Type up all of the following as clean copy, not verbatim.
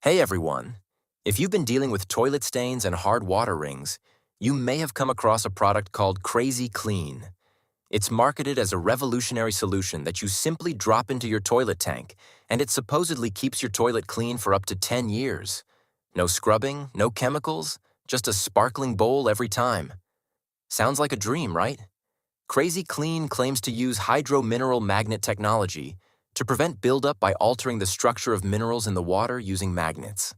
Hey everyone! If you've been dealing with toilet stains and hard water rings, you may have come across a product called Krazy Klean. It's marketed as a revolutionary solution that you simply drop into your toilet tank, and it supposedly keeps your toilet clean for up to 10 years. No scrubbing, no chemicals, just a sparkling bowl every time. Sounds like a dream, right? Krazy Klean claims to use hydro-mineral magnet technology to prevent buildup by altering the structure of minerals in the water using magnets.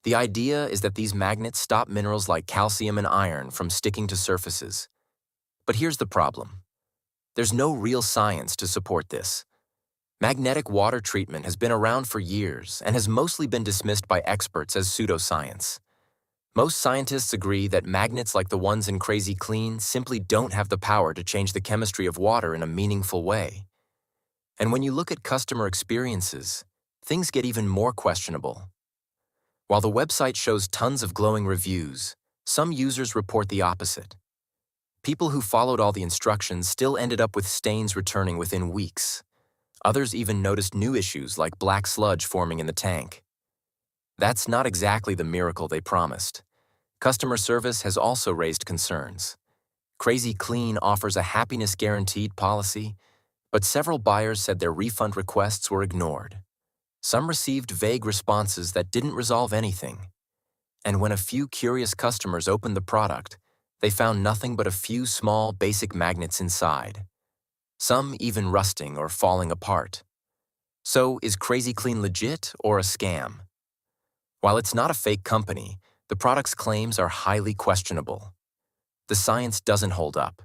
The idea is that these magnets stop minerals like calcium and iron from sticking to surfaces. But here's the problem. There's no real science to support this. Magnetic water treatment has been around for years and has mostly been dismissed by experts as pseudoscience. Most scientists agree that magnets like the ones in Krazy Klean simply don't have the power to change the chemistry of water in a meaningful way. And when you look at customer experiences, things get even more questionable. While the website shows tons of glowing reviews, some users report the opposite. People who followed all the instructions still ended up with stains returning within weeks. Others even noticed new issues like black sludge forming in the tank. That's not exactly the miracle they promised. Customer service has also raised concerns. Krazy Klean offers a happiness guaranteed policy, but several buyers said their refund requests were ignored. Some received vague responses that didn't resolve anything. And when a few curious customers opened the product, they found nothing but a few small, basic magnets inside. Some even rusting or falling apart. So, is Krazy Klean legit or a scam? While it's not a fake company, the product's claims are highly questionable. The science doesn't hold up.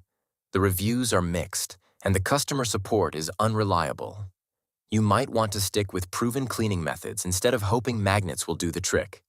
The reviews are mixed, and the customer support is unreliable. You might want to stick with proven cleaning methods instead of hoping magnets will do the trick.